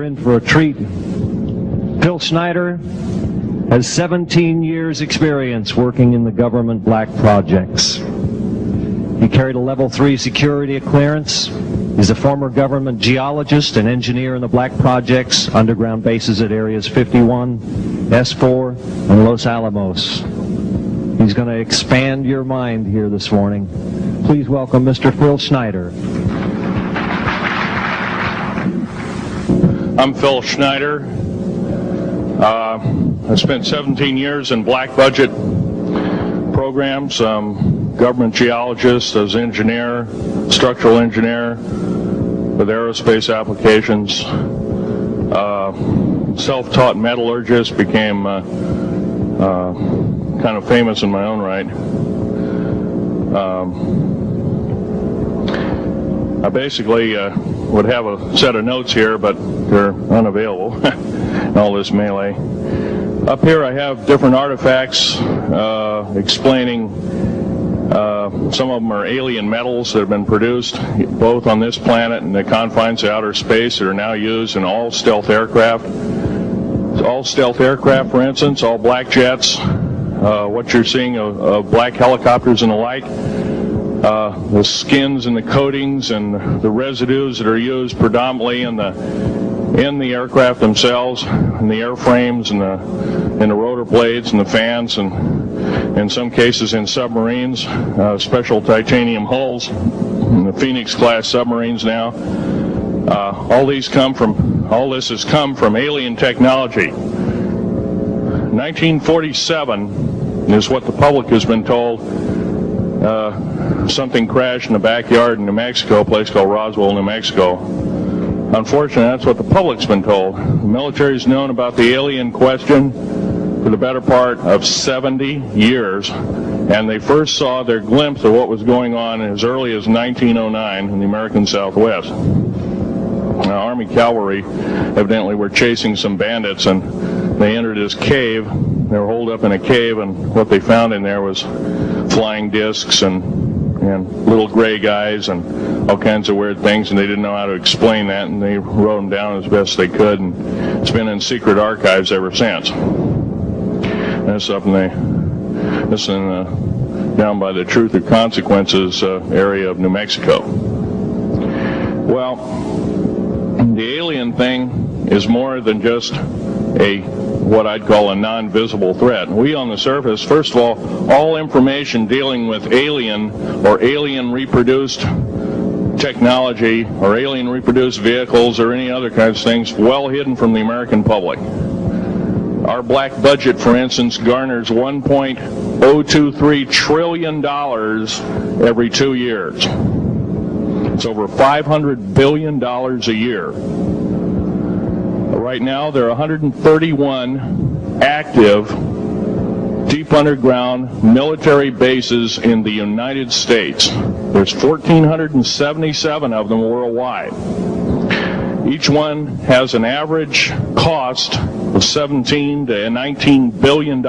in for a treat. Phil Schneider has 17 years experience working in the government black projects. He carried a level 3 security clearance. He's a former government geologist and engineer in the black projects, underground bases at areas 51, S4, and Los Alamos. He's going to expand your mind here this morning. Please welcome Mr. Phil Schneider. I'm Phil Schneider. I spent 17 years in black budget programs. Government geologist, as engineer, structural engineer with aerospace applications. Self-taught metallurgist, became kind of famous in my own right. I basically would have a set of notes here, but they're unavailable in all this melee. Up here I have different artifacts explaining some of them are alien metals that have been produced both on this planet and the confines of outer space that are now used in all stealth aircraft. All stealth aircraft, for instance, all black jets, what you're seeing of black helicopters and the like, the skins and the coatings and the residues that are used predominantly in the aircraft themselves, in the airframes and the rotor blades and the fans, and in some cases in submarines, special titanium hulls, in the Phoenix class submarines now. All this has come from alien technology. 1947 is what the public has been told. Something crashed in the backyard in New Mexico, a place called Roswell, New Mexico. Unfortunately, that's what the public's been told. The military's known about the alien question for the better part of 70 years, and they first saw their glimpse of what was going on as early as 1909 in the American Southwest. Now, Army cavalry evidently were chasing some bandits, and they entered this cave. They were holed up in a cave, and what they found in there was flying discs and little gray guys and all kinds of weird things, and they didn't know how to explain that, and they wrote them down as best they could, and it's been in secret archives ever since. That's up down by the Truth or Consequences area of New Mexico. Well, the alien thing is more than just what I'd call a non-visible threat. We on the surface, first of all information dealing with alien or alien reproduced technology or alien reproduced vehicles or any other kinds of things well hidden from the American public. Our black budget, for instance, garners $1.023 trillion every 2 years. It's over $500 billion a year. Right now, there are 131 active deep underground military bases in the United States. There's 1,477 of them worldwide. Each one has an average cost of $17 to $19 billion.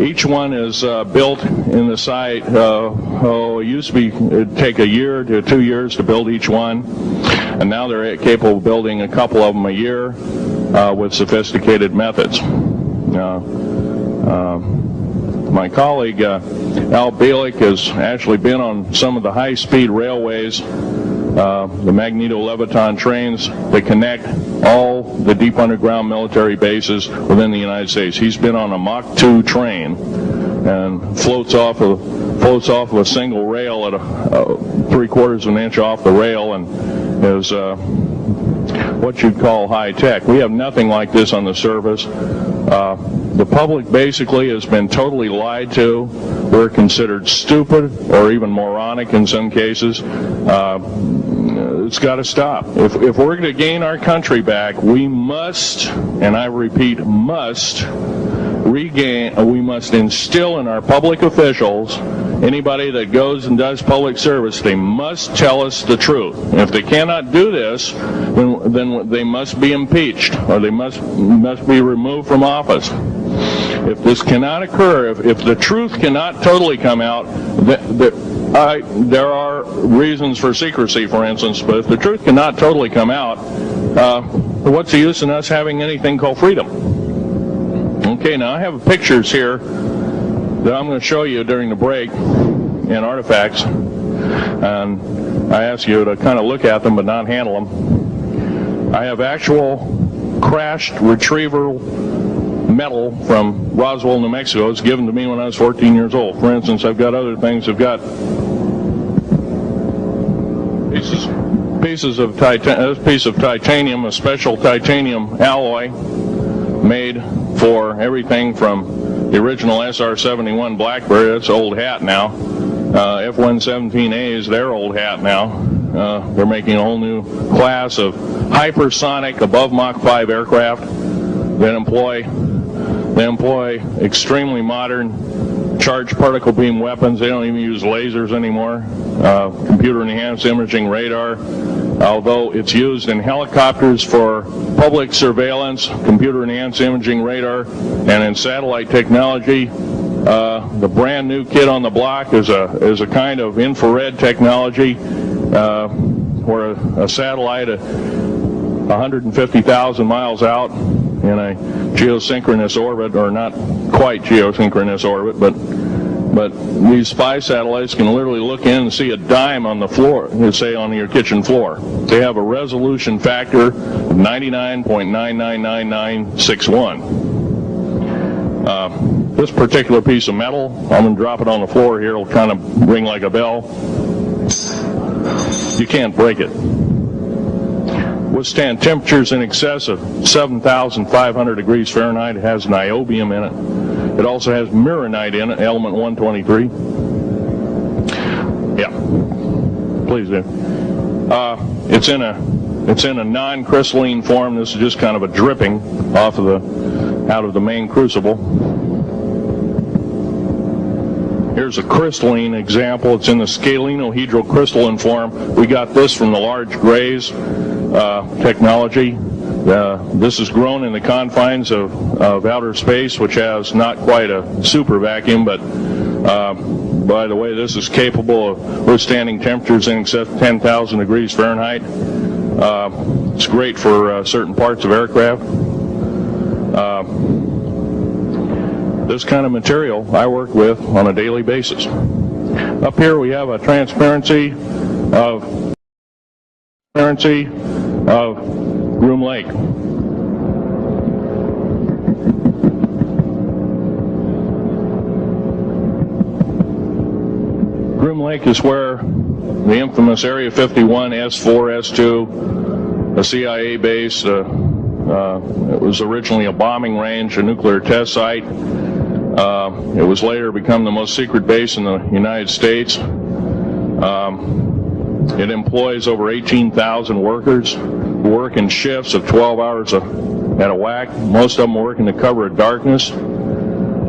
Each one is built in the site. It used to be it'd take a year to 2 years to build each one, and now they're capable of building a couple of them a year with sophisticated methods. My colleague Al Bielek has actually been on some of the high-speed railways, the magneto-leviton trains that connect all the deep underground military bases within the United States. He's been on a Mach 2 train and floats off of a single rail at 3/4 of an inch off the rail, and is what you'd call high-tech. We have nothing like this on the surface. The public basically has been totally lied to. We're considered stupid or even moronic in some cases. It's got to stop. If we're going to gain our country back, we must, and I repeat, must we must instill in our public officials, anybody that goes and does public service, they must tell us the truth. And if they cannot do this, then they must be impeached, or they must be removed from office. If this cannot occur, if the truth cannot totally come out, there are reasons for secrecy, for instance, but if the truth cannot totally come out, what's the use in us having anything called freedom? Okay, now I have pictures here that I'm going to show you during the break in artifacts, and I ask you to kind of look at them but not handle them. I have actual crashed retriever metal from Roswell, New Mexico. It's given to me when I was 14 years old. For instance, I've got other things. I've got pieces of this piece of titanium, a special titanium alloy made for everything from the original SR-71 Blackberry. That's old hat now. F-117A is their old hat now. They're making a whole new class of hypersonic above Mach 5 aircraft that employ extremely modern charged particle beam weapons. They don't even use lasers anymore. Computer enhanced imaging radar, although it's used in helicopters for public surveillance, computer enhanced imaging radar, and in satellite technology. The brand new kid on the block is a kind of infrared technology where a satellite 150,000 miles out in a geosynchronous orbit, or not quite geosynchronous orbit, but these spy satellites can literally look in and see a dime on the floor, let's say on your kitchen floor. They have a resolution factor of 99.999961. This particular piece of metal, I'm going to drop it on the floor here, it'll kind of ring like a bell. You can't break it. Withstand temperatures in excess of 7,500 degrees Fahrenheit. It has niobium in it. It also has mironite in it, element 123. Yeah, please do. It's in a non-crystalline form. This is just kind of a dripping out of the main crucible. Here's a crystalline example. It's in the scalenohedral crystalline form. We got this from the large grays technology. This is grown in the confines of outer space, which has not quite a super vacuum, but by the way, this is capable of withstanding temperatures in excess of 10,000 degrees Fahrenheit. It's great for certain parts of aircraft. This kind of material I work with on a daily basis. Up here we have a transparency of Groom Lake. Groom Lake is where the infamous Area 51, S4, S2, a CIA base, it was originally a bombing range, a nuclear test site. It was later become the most secret base in the United States. It employs over 18,000 workers who work in shifts of 12 hours at a whack. Most of them work in the cover of darkness,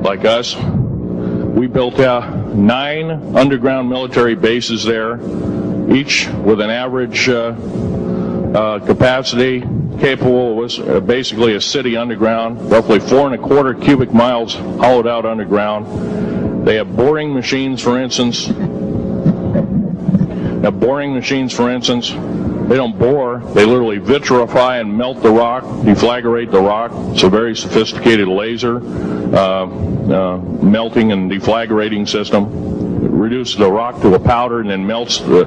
like us. We built 9 underground military bases there, each with an average capacity capable of basically a city underground, roughly 4¼ cubic miles hollowed out underground. They have boring machines, for instance. They don't bore, they literally vitrify and melt the rock, deflagrate the rock. It's a very sophisticated laser melting and deflagrating system. It reduces the rock to a powder and then melts the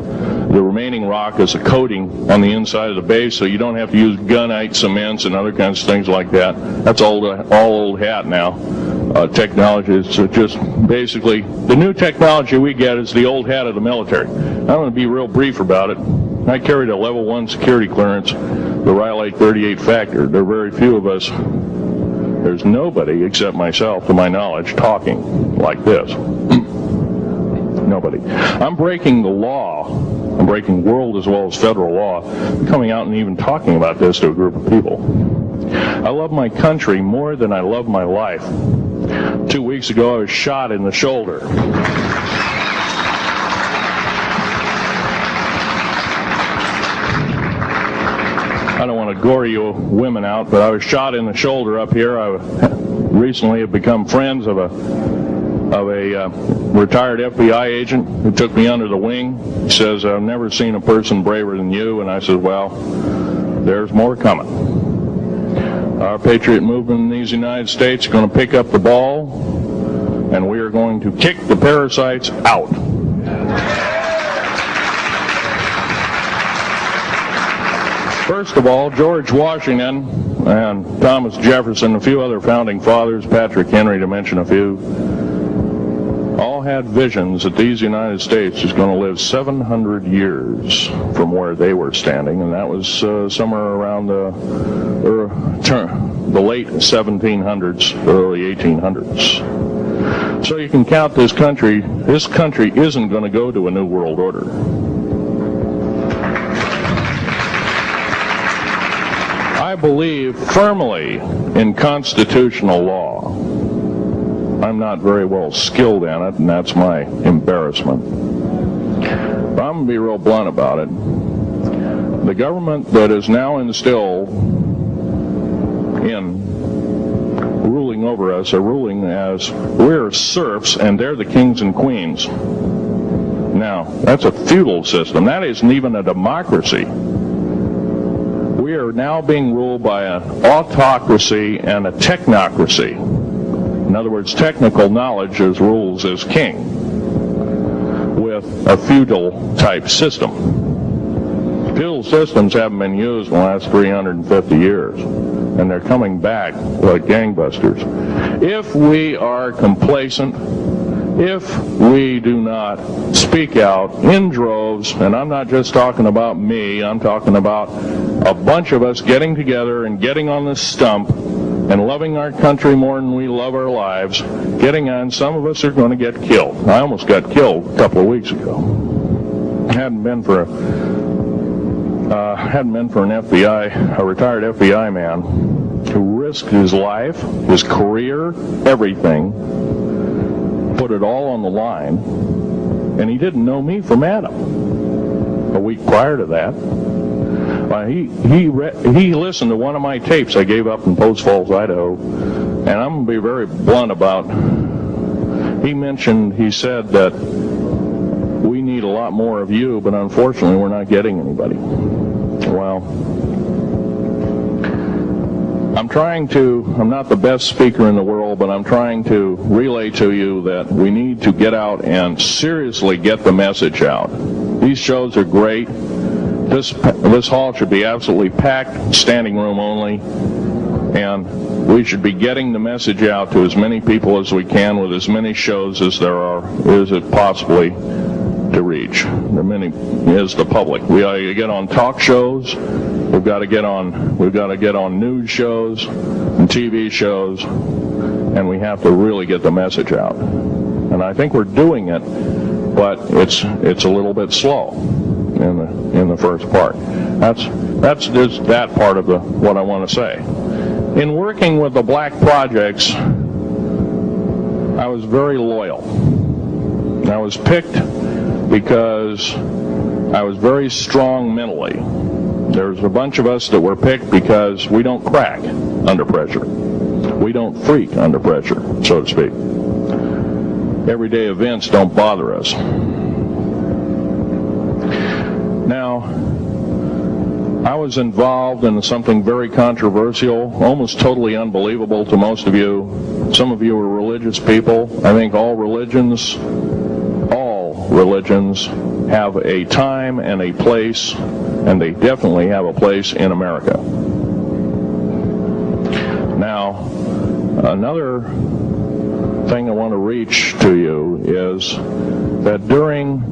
remaining rock as a coating on the inside of the base, so you don't have to use gunite cements and other kinds of things like that. That's all old hat now. Technology is just basically the new technology we get is the old hat of the military. I'm going to be real brief about it. I carried a level 1 security clearance, the Rhyolite 38 factor. There are very few of us. There's nobody except myself, to my knowledge, talking like this. Nobody. I'm breaking the law. I'm breaking world as well as federal law. I'm coming out and even talking about this to a group of people. I love my country more than I love my life. 2 weeks ago, I was shot in the shoulder. I don't want to gore you women out, but I was shot in the shoulder up here. I recently have become friends of a retired FBI agent who took me under the wing. He says, I've never seen a person braver than you. And I said, well, there's more coming. Our patriot movement in these United States is going to pick up the ball, and we are going to kick the parasites out. First of all, George Washington and Thomas Jefferson, a few other founding fathers, Patrick Henry to mention a few, all had visions that these United States is going to live 700 years from where they were standing, and that was somewhere around the late 1700s, early 1800s. So you can count this country isn't going to go to a new world order. I believe firmly in constitutional law. I'm not very well skilled in it, and that's my embarrassment. But I'm going to be real blunt about it. The government that is now instilled in ruling over us are ruling as we're serfs and they're the kings and queens. Now, that's a feudal system. That isn't even a democracy. We are now being ruled by an autocracy and a technocracy. In other words, technical knowledge as rules as king, with a feudal type system. Feudal systems haven't been used in the last 350 years, and they're coming back like gangbusters. If we are complacent, if we do not speak out in droves, and I'm not just talking about me, I'm talking about a bunch of us getting together and getting on the stump and loving our country more than we love our lives, getting on, some of us are going to get killed. I almost got killed a couple of weeks ago. Hadn't been for an FBI, a retired FBI man who risked his life, his career, everything, put it all on the line, and he didn't know me from Adam. A week prior to that, he listened to one of my tapes I gave up in Post Falls, Idaho, and I'm going to be very blunt about. He said that we need a lot more of you, but unfortunately we're not getting anybody. Well, I'm not the best speaker in the world, but I'm trying to relay to you that we need to get out and seriously get the message out. These shows are great. This hall should be absolutely packed, standing room only, and we should be getting the message out to as many people as we can with as many shows as is it possibly to reach. There many is the public. We ought to get on talk shows. We've got to get on news shows and TV shows, and we have to really get the message out. And I think we're doing it, but it's a little bit slow in the first part. That's just that part of what I want to say. In working with the black projects, I was very loyal. I was picked because I was very strong mentally. There's a bunch of us that were picked because we don't crack under pressure. We don't freak under pressure, so to speak. Everyday events don't bother us. Now, I was involved in something very controversial, almost totally unbelievable to most of you. Some of you are religious people. I think all religions have a time and a place, and they definitely have a place in America. Now, another thing I want to reach to you is that during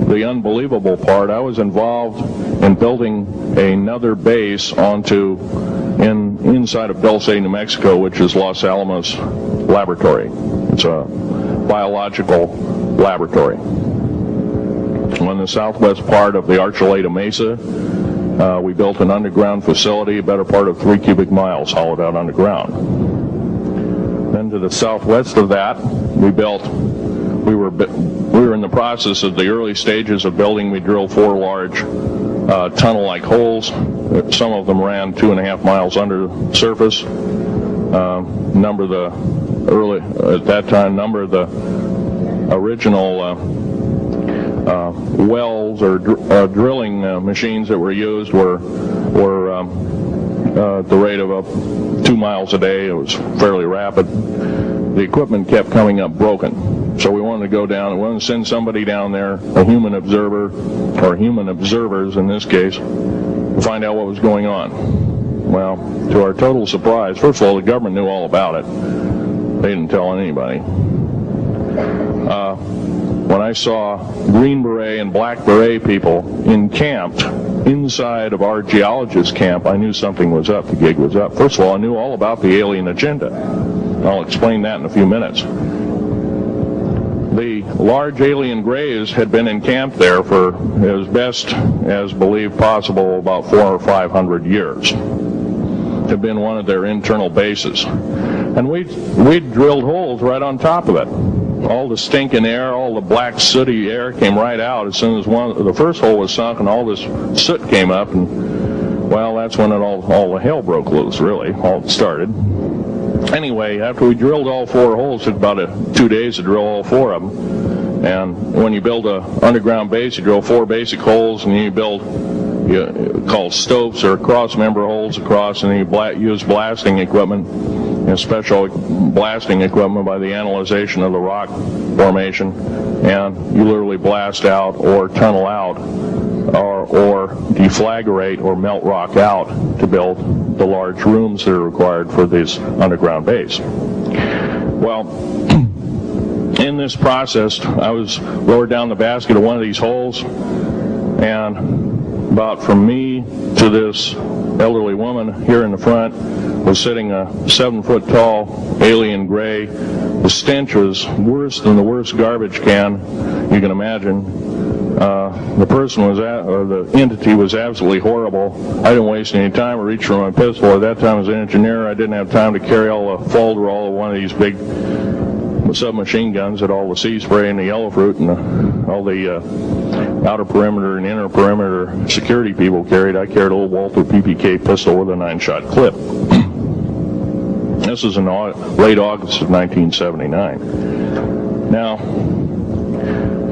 the unbelievable part, I was involved in building another base inside of Dulce, New Mexico, which is Los Alamos Laboratory. It's a biological laboratory. On the southwest part of the Archuleta Mesa, we built an underground facility, a better part of 3 cubic miles hollowed out underground. Then to the southwest of that, we were in the process of the early stages of building. We drilled 4 large tunnel-like holes. Some of them ran 2.5 miles under the surface. Number of the original wells or drilling machines that were used were at the rate of up 2 miles a day. It was fairly rapid. The equipment kept coming up broken. So we wanted to go down, we wanted to send somebody down there, a human observer, or human observers in this case, to find out what was going on. Well, to our total surprise, first of all, the government knew all about it. They didn't tell anybody. When I saw Green Beret and Black Beret people encamped inside of our geologist camp, I knew something was up, the gig was up. First of all, I knew all about the alien agenda. I'll explain that in a few minutes. The large alien grays had been encamped there for, as best as believed possible, about 400 or 500 years. Had been one of their internal bases. And we drilled holes right on top of it. All the stinking air, all the black sooty air came right out as soon as the first hole was sunk, and all this soot came up, and well, that's when all the hell broke loose, really, all started. Anyway, after we drilled all 4 holes, it took about 2 days to drill all 4 of them. And when you build an underground base, you drill 4 basic holes, and then you build called stopes or cross-member holes across, and then you use blasting equipment, special blasting equipment by the analyzation of the rock formation, and you literally blast out or tunnel out or deflagrate or melt rock out to build the large rooms that are required for this underground base. Well, in this process, I was lowered down the basket of one of these holes, and about from me to this elderly woman here in the front was sitting a 7-foot-tall alien gray. The stench was worse than the worst garbage can you can imagine. The person was or the entity was absolutely horrible. I didn't waste any time. I reached for my pistol. At that time, as an engineer, I didn't have time to carry all the folderol of one of these big submachine guns that all the sea spray and the yellow fruit and all the outer perimeter and inner perimeter security people carried. I carried a little Walther PPK pistol with a 9-shot clip. This was in late August of 1979. Now,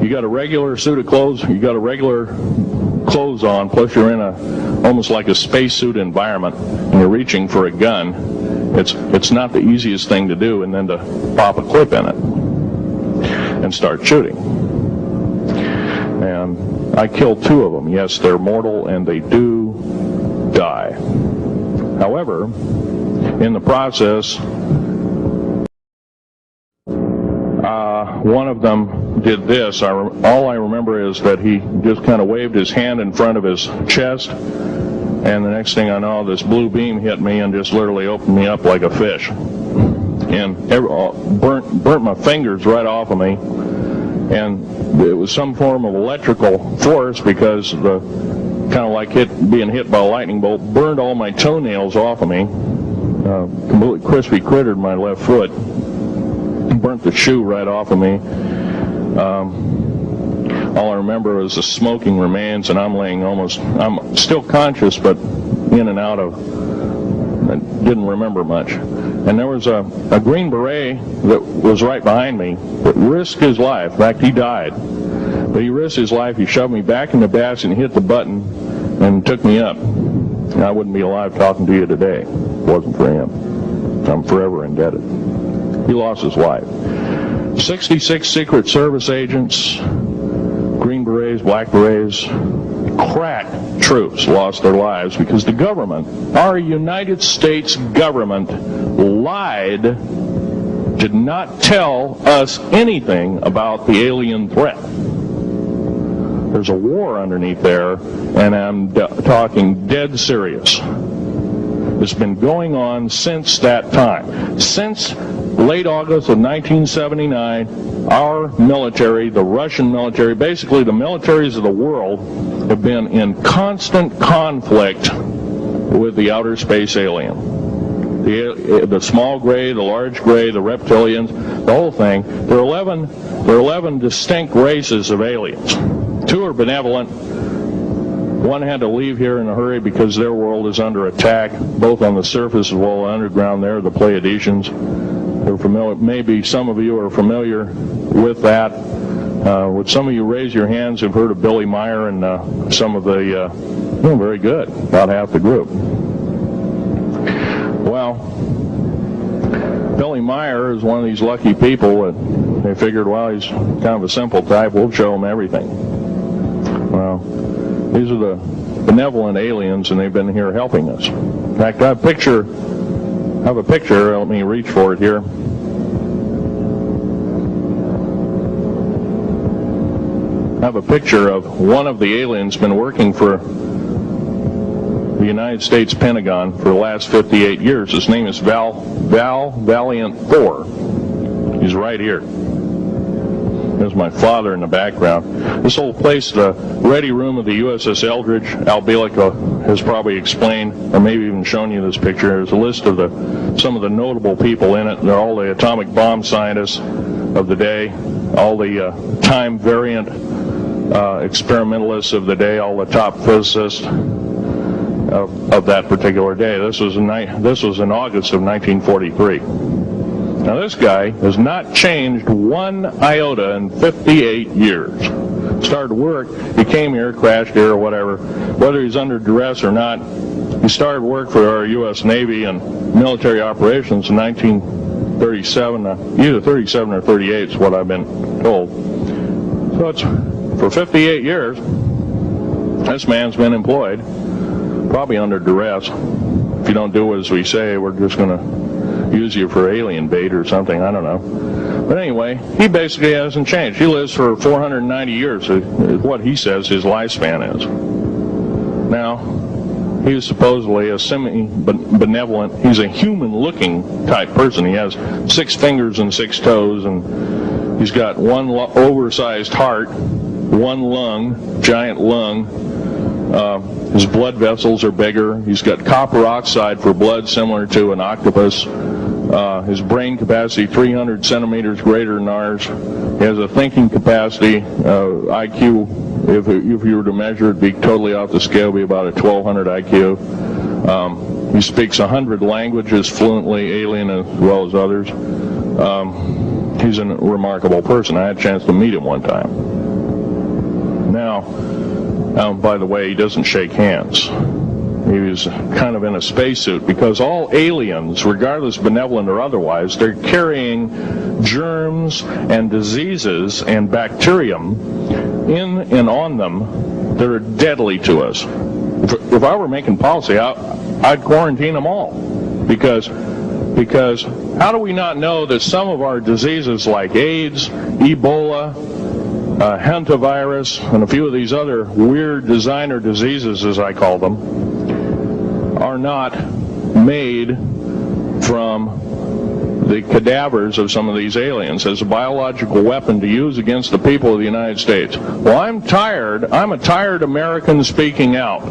you got a regular suit of clothes, you got a regular clothes on, plus you're in almost like a spacesuit environment, and you're reaching for a gun. It's not the easiest thing to do, and then to pop a clip in it and start shooting. And I killed 2 of them. Yes, they're mortal, and they do die. However, in the process, one of them did this. All I remember is that he just kind of waved his hand in front of his chest, and the next thing I know, this blue beam hit me and just literally opened me up like a fish, and burnt my fingers right off of me. And it was some form of electrical force, because the kind of like being hit by a lightning bolt burned all my toenails off of me. Completely crispy crittered my left foot, burnt the shoe right off of me. All I remember is the smoking remains, and I'm still conscious, but in and out of, I didn't remember much. And there was a Green Beret that was right behind me that risked his life. In fact, he died. But he risked his life. He shoved me back in the basket and hit the button and took me up. And I wouldn't be alive talking to you today if it wasn't for him. I'm forever indebted. He lost his life. 66 Secret Service agents, Green Berets, Black Berets, crack troops lost their lives because the government, our United States government, lied, did not tell us anything about the alien threat. There's a war underneath there, and I'm talking dead serious. It's been going on since that time. Since late August of 1979, our military, the Russian military, basically the militaries of the world, have been in constant conflict with the outer space alien. The small gray, the large gray, the reptilians, the whole thing. There are 11 distinct races of aliens. 2 are benevolent. One had to leave here in a hurry because their world is under attack, both on the surface as well as underground. There, the Pleiadians. They're familiar. Maybe some of you are familiar with that. Would some of you raise your hands who've heard of Billy Meyer and some of the, very good, about half the group. Well, Billy Meyer is one of these lucky people that they figured, well, he's kind of a simple type, we'll show him everything. Well, these are the benevolent aliens, and they've been here helping us. In fact, I have a picture, let me reach for it here. I have a picture of one of the aliens been working for the United States Pentagon for the last 58 years. His name is Valiant Thor. He's right here. There's my father in the background. This whole place, the ready room of the USS Eldridge, Al Bielek has probably explained, or maybe even shown you this picture. There's a list of some of the notable people in it. They're all the atomic bomb scientists of the day, all the time variant experimentalists of the day, all the top physicists of that particular day. This was in August of 1943. Now this guy has not changed one iota in 58 years. Started work, he came here, crashed here or whatever, whether he's under duress or not. He started work for our U.S. Navy and military operations in 1937, either 37 or 38 is what I've been told. So it's for 58 years, this man's been employed, probably under duress. If you don't do as we say, we're just going to use you for alien bait or something, I don't know. But anyway, he basically hasn't changed. He lives for 490 years, is what he says his lifespan is. Now, he's supposedly a semi-benevolent, he's a human-looking type person. He has 6 fingers and 6 toes, and he's got one oversized heart, one lung, giant lung. His blood vessels are bigger. He's got copper oxide for blood, similar to an octopus. His brain capacity 300 centimeters greater than ours. He has a thinking capacity, IQ, if you were to measure it, be totally off the scale, be about a 1200 IQ. He speaks 100 languages fluently, alien as well as others. He's a remarkable person. I had a chance to meet him one time. Now, by the way, he doesn't shake hands. He was kind of in a spacesuit, because all aliens, regardless benevolent or otherwise, they're carrying germs and diseases and bacterium in and on them that are deadly to us. If I were making policy, I'd quarantine them all, because how do we not know that some of our diseases like AIDS, Ebola, hantavirus, and a few of these other weird designer diseases, as I call them, are not made from the cadavers of some of these aliens as a biological weapon to use against the people of the United States? Well, I'm a tired American speaking out.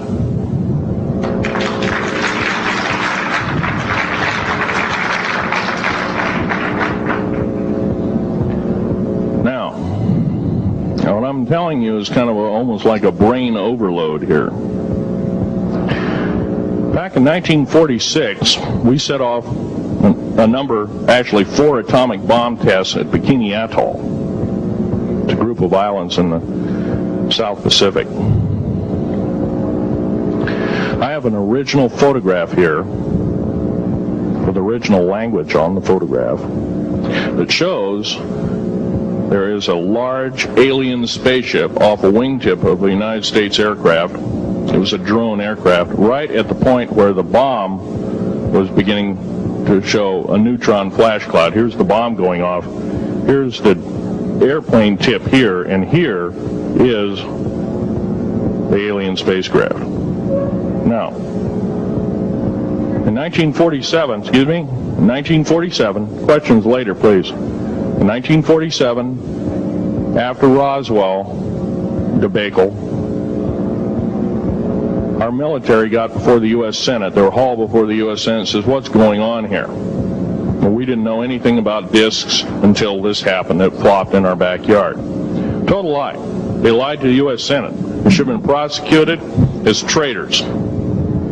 Now, what I'm telling you is kind of almost like a brain overload here. Back in 1946, we set off a number, actually 4 atomic bomb tests at Bikini Atoll. It's a group of islands in the South Pacific. I have an original photograph here with original language on the photograph that shows there is a large alien spaceship off a wingtip of a United States aircraft. It was a drone aircraft, right at the point where the bomb was beginning to show a neutron flash cloud. Here's the bomb going off. Here's the airplane tip here, and here is the alien spacecraft. Now, in 1947, questions later, please. In 1947, after Roswell debacle, our military got before the U.S. Senate. They were hauled before the U.S. Senate and says, what's going on here? Well, we didn't know anything about discs until this happened. It flopped in our backyard. Total lie. They lied to the U.S. Senate. They should have been prosecuted as traitors.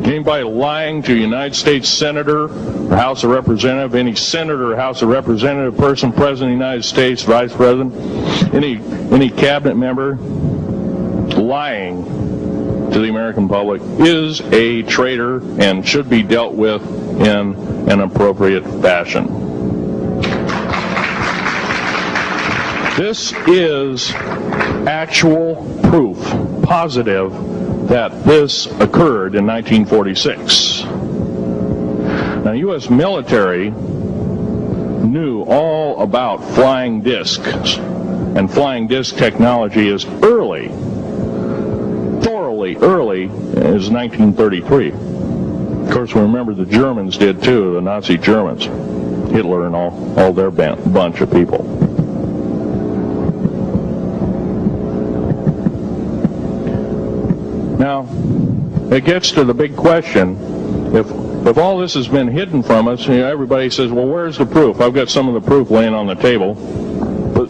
Anybody lying to a United States Senator or House of Representative, any Senator or House of Representative, person, President of the United States, Vice President, any cabinet member lying to the American public is a traitor and should be dealt with in an appropriate fashion. This is actual proof, positive, that this occurred in 1946. Now, U.S. military knew all about flying discs, and flying disc technology is early, thoroughly early, as 1933. Of course, we remember the Germans did too, the Nazi Germans, Hitler and all their bunch of people. Now, it gets to the big question, if all this has been hidden from us, you know, everybody says, well, where's the proof? I've got some of the proof laying on the table. But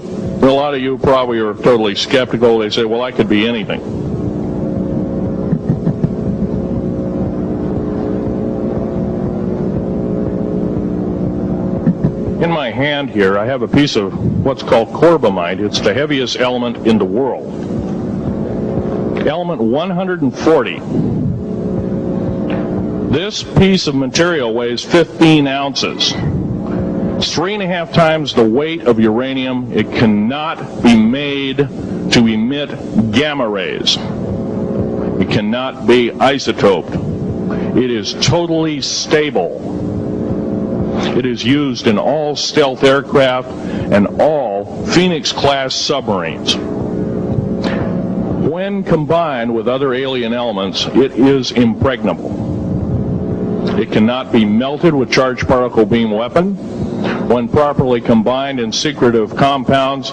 a lot of you probably are totally skeptical. They say, well, I could be anything. In my hand here, I have a piece of what's called corbamide. It's the heaviest element in the world. Element 140. This piece of material weighs 15 ounces. It's 3.5 times the weight of uranium. It cannot be made to emit gamma rays. It cannot be isotoped. It is totally stable. It is used in all stealth aircraft and all Phoenix-class submarines. When combined with other alien elements, it is impregnable. It cannot be melted with charged particle beam weapon. When properly combined in secretive compounds,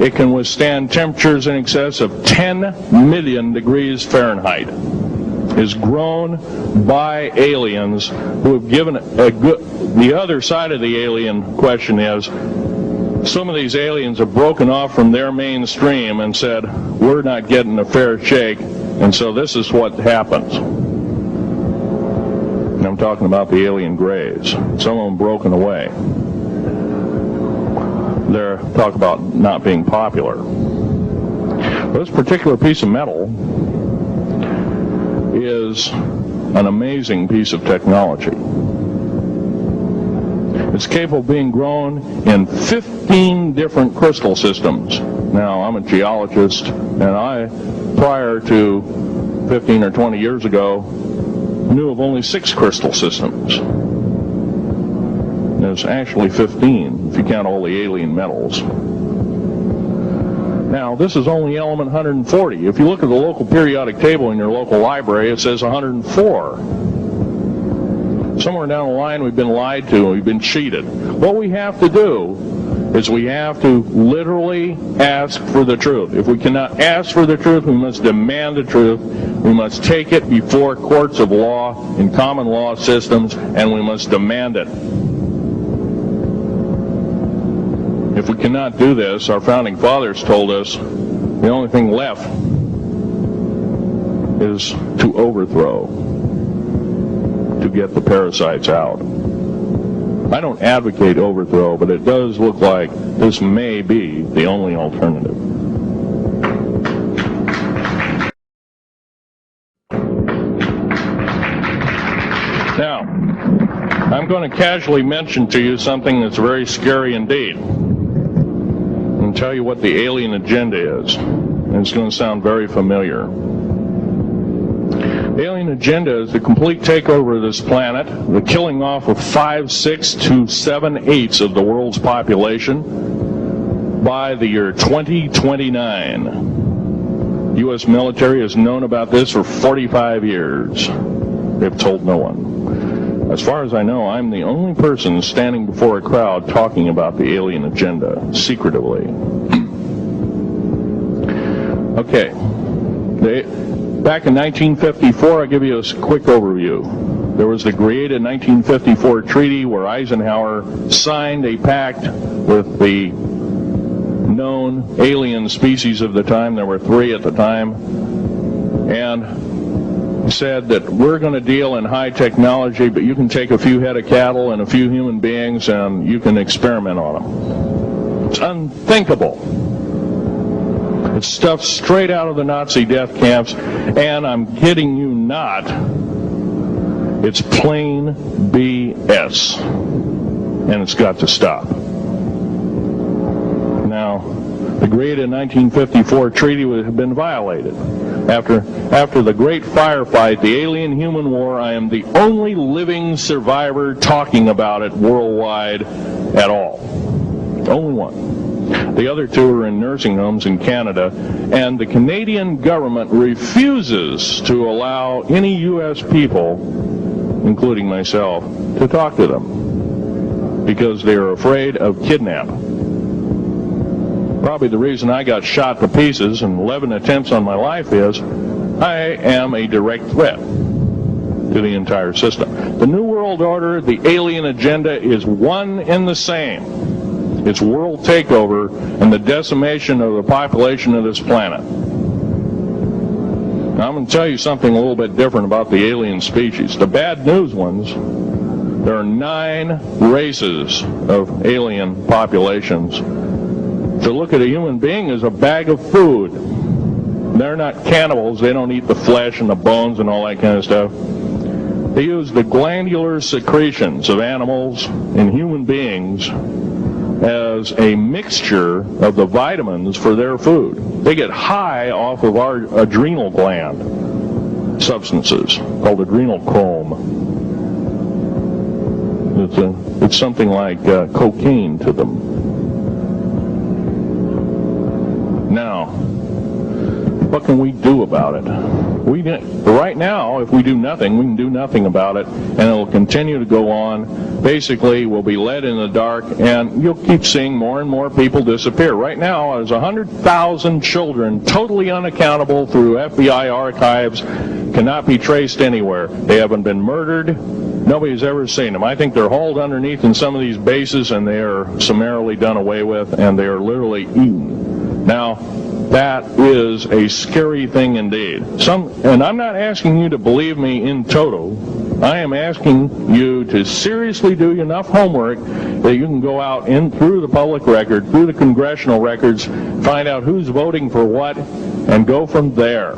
it can withstand temperatures in excess of 10 million degrees Fahrenheit. It is grown by aliens who have given a good... The other side of the alien question is, some of these aliens have broken off from their mainstream and said, we're not getting a fair shake, and so this is what happens. And I'm talking about the alien grays. Some of them broken away. They're talk about not being popular. This particular piece of metal is an amazing piece of technology. It's capable of being grown in 15 different crystal systems. Now, I'm a geologist, and I, prior to 15 or 20 years ago, knew of only 6 crystal systems. There's actually 15, if you count all the alien metals. Now, this is only element 140. If you look at the local periodic table in your local library, it says 104. Somewhere down the line, we've been lied to, we've been cheated. What we have to do is we have to literally ask for the truth. If we cannot ask for the truth, we must demand the truth. We must take it before courts of law in common law systems, and we must demand it. If we cannot do this, our founding fathers told us the only thing left is to overthrow, to get the parasites out. I don't advocate overthrow, but it does look like this may be the only alternative. Now, I'm going to casually mention to you something that's very scary indeed, and tell you what the alien agenda is. And it's going to sound very familiar. The alien agenda is the complete takeover of this planet, the killing off of 5, 6 to 7/8 of the world's population by the year 2029. U.S. military has known about this for 45 years. They've told no one. As far as I know, I'm the only person standing before a crowd talking about the alien agenda, secretively. Okay. Back in 1954, I'll give you a quick overview. There was the created 1954 treaty where Eisenhower signed a pact with the known alien species of the time. There were 3 at the time. And said that we're going to deal in high technology, but you can take a few head of cattle and a few human beings and you can experiment on them. It's unthinkable. It's stuff straight out of the Nazi death camps, and I'm kidding you not, it's plain BS, and it's got to stop. Now, the agreed in 1954 treaty would have been violated. After the great firefight, the alien-human war, I am the only living survivor talking about it worldwide at all. Only one. The other two are in nursing homes in Canada, and the Canadian government refuses to allow any U.S. people, including myself, to talk to them because they are afraid of kidnap. Probably the reason I got shot to pieces and 11 attempts on my life is I am a direct threat to the entire system. The New World Order, the alien agenda is one and the same. It's world takeover and the decimation of the population of this planet. Now, I'm going to tell you something a little bit different about the alien species. The bad news ones, there are 9 races of alien populations. To look at a human being as a bag of food. They're not cannibals. They don't eat the flesh and the bones and all that kind of stuff. They use the glandular secretions of animals and human beings as a mixture of the vitamins for their food. They get high off of our adrenal gland substances called adrenal chrome. It's something like cocaine to them. Now, what can we do about it? Right now, if we do nothing, we can do nothing about it, and it will continue to go on. Basically, we'll be led in the dark, and you'll keep seeing more and more people disappear. Right now, there's 100,000 children totally unaccountable through FBI archives, cannot be traced anywhere. They haven't been murdered. Nobody's ever seen them. I think they're hauled underneath in some of these bases, and they are summarily done away with, and they are literally eaten. Now, that is a scary thing indeed. And I'm not asking you to believe me in toto. I am asking you to seriously do enough homework that you can go out through the public record, through the congressional records, find out who's voting for what, and go from there.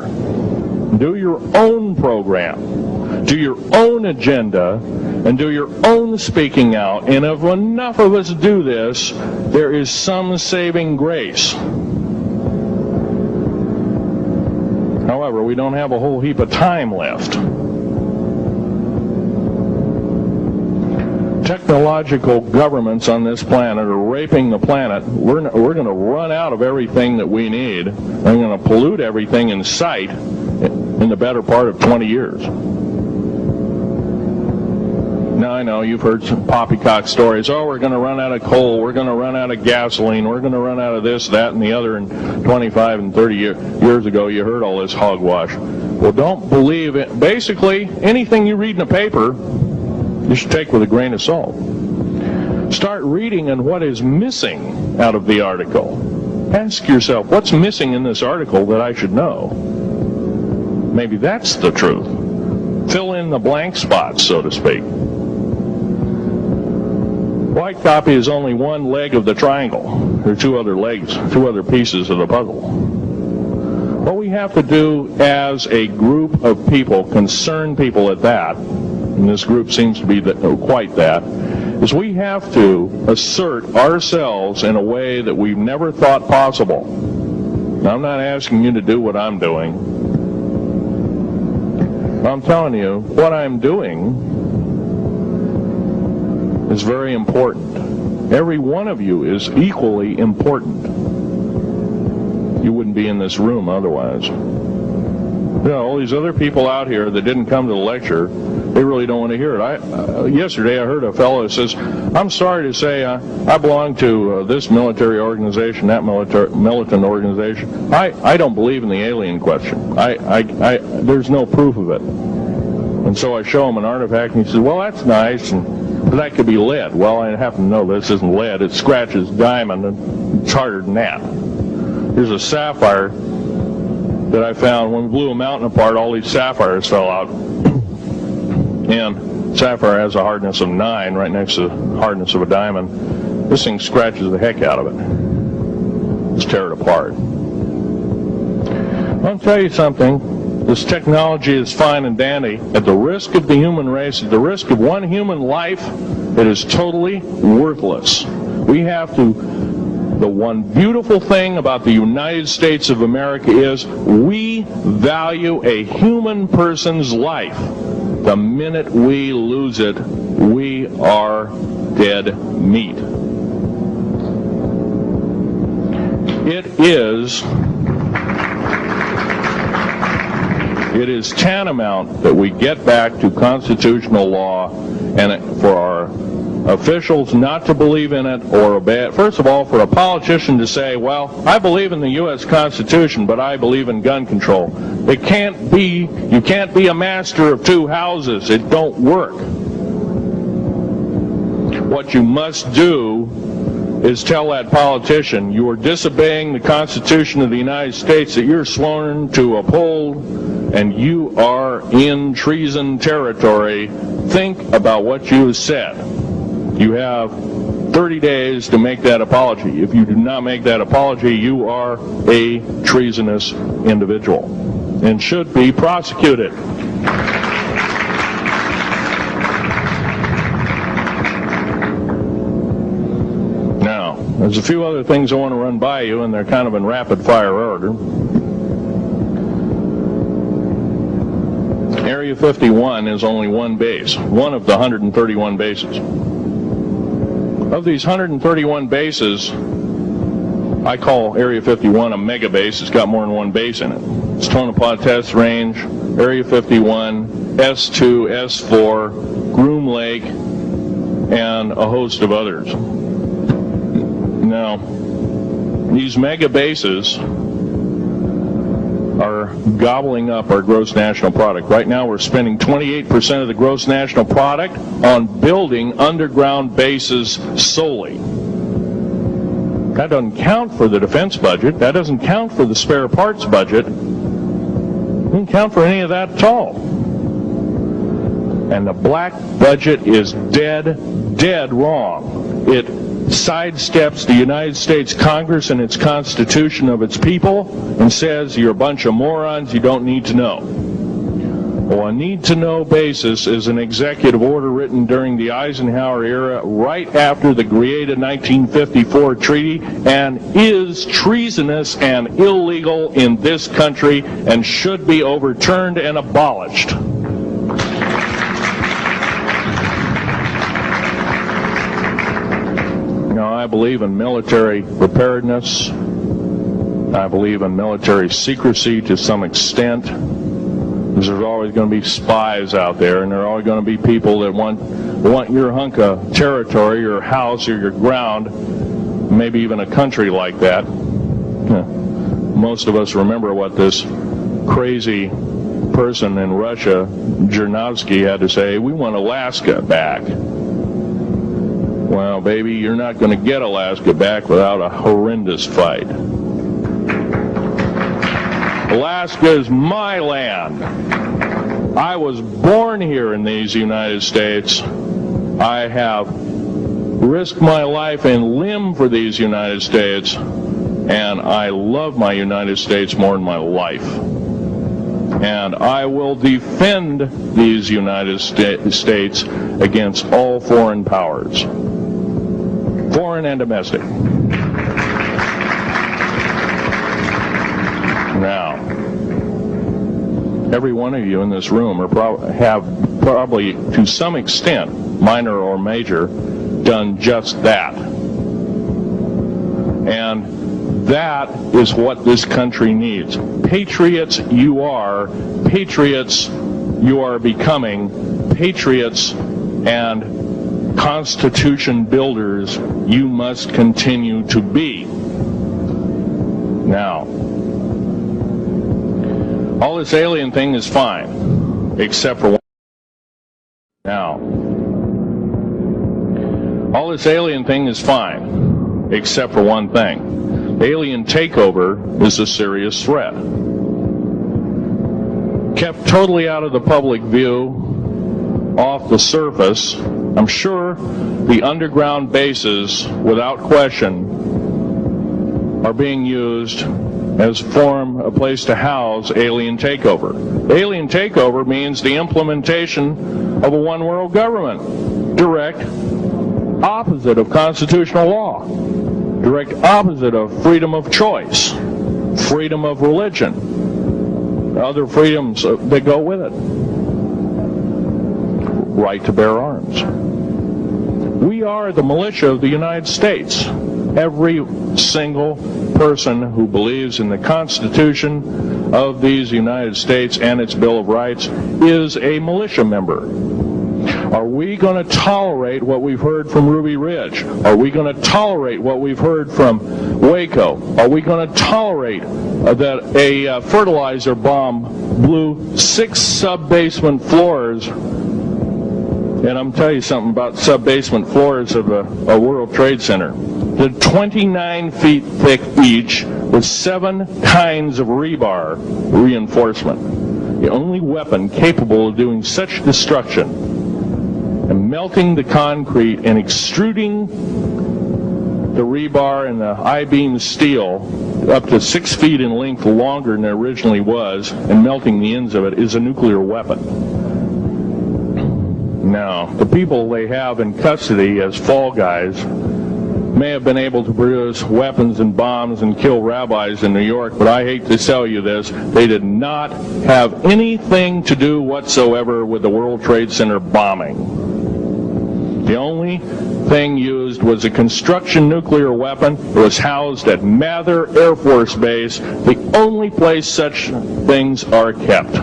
Do your own program. Do your own agenda. And do your own speaking out. And if enough of us do this, there is some saving grace. However, we don't have a whole heap of time left. Technological governments on this planet are raping the planet. We're going to run out of everything that we need. We're going to pollute everything in sight in the better part of 20 years. Now, I know you've heard some poppycock stories. Oh, we're going to run out of coal. We're going to run out of gasoline. We're going to run out of this, that, and the other. And 25 and 30 years ago, you heard all this hogwash. Well, don't believe it. Basically, anything you read in a paper, you should take with a grain of salt. Start reading on what is missing out of the article. Ask yourself, what's missing in this article that I should know? Maybe that's the truth. Fill in the blank spots, so to speak. White copy is only one leg of the triangle. There are 2 other legs, 2 other pieces of the puzzle. What we have to do as a group of people, concerned people at that, and this group seems to be quite that, is we have to assert ourselves in a way that we've never thought possible. Now, I'm not asking you to do what I'm doing. I'm telling you, what I'm doing is very important. Every one of you is equally important. You wouldn't be in this room otherwise. You know, all these other people out here that didn't come to the lecture, they really don't want to hear it. Yesterday I heard a fellow that says, I'm sorry to say I belong to this military organization, that militant organization. I don't believe in the alien question. There's no proof of it. And so I show him an artifact, and he says, well, that's nice, but that could be lead. Well, I happen to know this isn't lead. It scratches diamond, and it's harder than that. Here's a sapphire. that I found when we blew a mountain apart, all these sapphires fell out. And sapphire has a hardness of 9 right next to the hardness of a diamond. This thing scratches the heck out of it. Let's tear it apart. I'll tell you something. This technology is fine and dandy. At the risk of the human race, at the risk of one human life, it is totally worthless. We have to... The one beautiful thing about the United States of America is we value a human person's life. The minute we lose it, we are dead meat. It is tantamount that we get back to constitutional law, and for our officials not to believe in it or obey it. First of all, for a politician to say, well, I believe in the U.S. Constitution, but I believe in gun control. You can't be a master of two houses. It don't work. What you must do is tell that politician you are disobeying the Constitution of the United States that you're sworn to uphold, and you are in treason territory. Think about what you have said. You have 30 days to make that apology. If you do not make that apology, you are a treasonous individual and should be prosecuted. Now, there's a few other things I want to run by you, and they're kind of in rapid-fire order. Area 51 is only one base, one of the 131 bases. Of these 131 bases, I call Area 51 a mega base. It's got more than one base in it. It's Tonopah Test Range, Area 51, S2, S4, Groom Lake, and a host of others. Now, these mega bases are gobbling up our gross national product. Right now we're spending 28% of the gross national product on building underground bases solely. That doesn't count for the defense budget. That doesn't count for the spare parts budget. It doesn't count for any of that at all. And the black budget is dead wrong. It sidesteps the United States Congress and its Constitution of its people and says you're a bunch of morons, you don't need to know. Well, a need-to-know basis is an executive order written during the Eisenhower era right after the Greada 1954 treaty and is treasonous and illegal in this country and should be overturned and abolished. I believe in military preparedness. I believe in military secrecy to some extent. Because there's always going to be spies out there, and there are always going to be people that want your hunk of territory, your house, or your ground, maybe even a country like that. Most of us remember what this crazy person in Russia, Zhirinovsky, had to say. We want Alaska back. Well, baby, you're not going to get Alaska back without a horrendous fight. Alaska is my land. I was born here in these United States. I have risked my life and limb for these United States, and I love my United States more than my life. And I will defend these United States against all foreign powers. Foreign and domestic. Now, every one of you in this room have probably, to some extent, minor or major, done just that. And that is what this country needs. Patriots you are. Patriots you are becoming. Patriots and Constitution builders you must continue to be. Now, all this alien thing is fine, except for one. Now, all this alien thing is fine, except for one thing. Alien takeover is a serious threat. kept totally out of the public view, off the surface. I'm sure the underground bases, without question, are being used as a place to house alien takeover. Alien takeover means the implementation of a one-world government. Direct opposite of constitutional law. Direct opposite of freedom of choice, freedom of religion, other freedoms that go with it. Right to bear arms. We are the militia of the United States. Every single person who believes in the Constitution of these United States and its Bill of Rights is a militia member. Are we going to tolerate what we've heard from Ruby Ridge? Are we going to tolerate what we've heard from Waco? Are we going to tolerate that a fertilizer bomb blew 6 sub-basement floors? And I'm telling you something about sub-basement floors of a World Trade Center. They're 29 feet thick each with 7 kinds of rebar reinforcement. The only weapon capable of doing such destruction and melting the concrete and extruding the rebar and the I-beam steel up to 6 feet in length longer than it originally was and melting the ends of it is a nuclear weapon. Now, the people they have in custody as fall guys may have been able to produce weapons and bombs and kill rabbis in New York, but I hate to tell you this, they did not have anything to do whatsoever with the World Trade Center bombing. The only thing used was a construction nuclear weapon. It was housed at Mather Air Force Base, the only place such things are kept.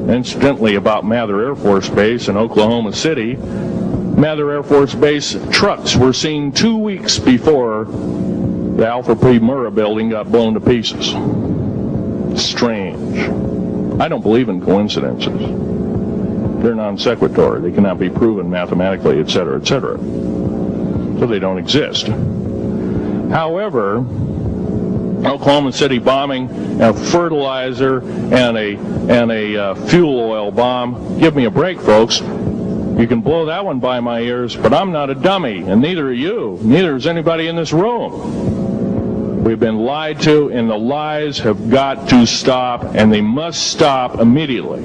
Incidentally, about Mather Air Force Base in Oklahoma City, Mather Air Force Base trucks were seen 2 weeks before the Alfred P. Murrah building got blown to pieces. Strange. I don't believe in coincidences. They're non sequitur. They cannot be proven mathematically, etc., etc. So they don't exist. However, Oklahoma City bombing, a fertilizer, and a fuel oil bomb. Give me a break, folks. You can blow that one by my ears, but I'm not a dummy, and neither are you. Neither is anybody in this room. We've been lied to, and the lies have got to stop, and they must stop immediately.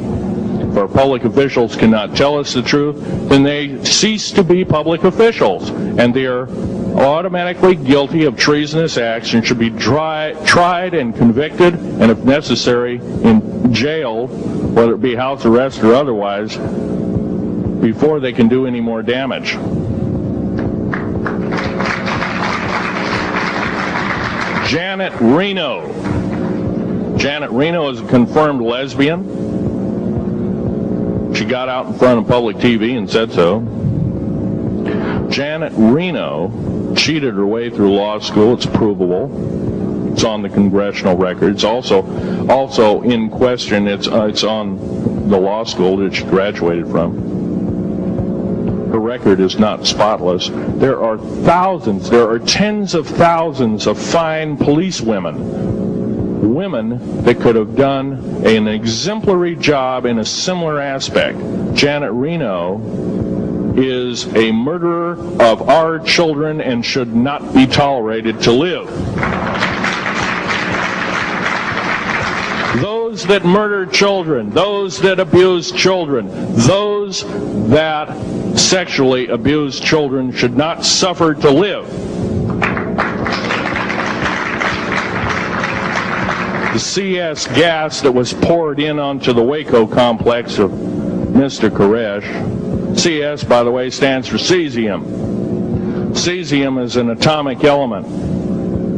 If our public officials cannot tell us the truth, then they cease to be public officials, and they are automatically guilty of treasonous acts and should be tried and convicted, and if necessary, in jail, whether it be house arrest or otherwise, before they can do any more damage. Janet Reno. Janet Reno is a confirmed lesbian. She got out in front of public TV and said so. Janet Reno cheated her way through law school. It's provable. It's on the congressional record. It's also in question. It's on the law school that she graduated from. Her record is not spotless. There are thousands, there are tens of thousands of fine police women that could have done an exemplary job in a similar aspect. Janet Reno is a murderer of our children and should not be tolerated to live. Those that murder children, those that abuse children, those that sexually abuse children should not suffer to live. The CS gas that was poured in onto the Waco complex of Mr. Koresh. CS, by the way, stands for cesium. Cesium is an atomic element.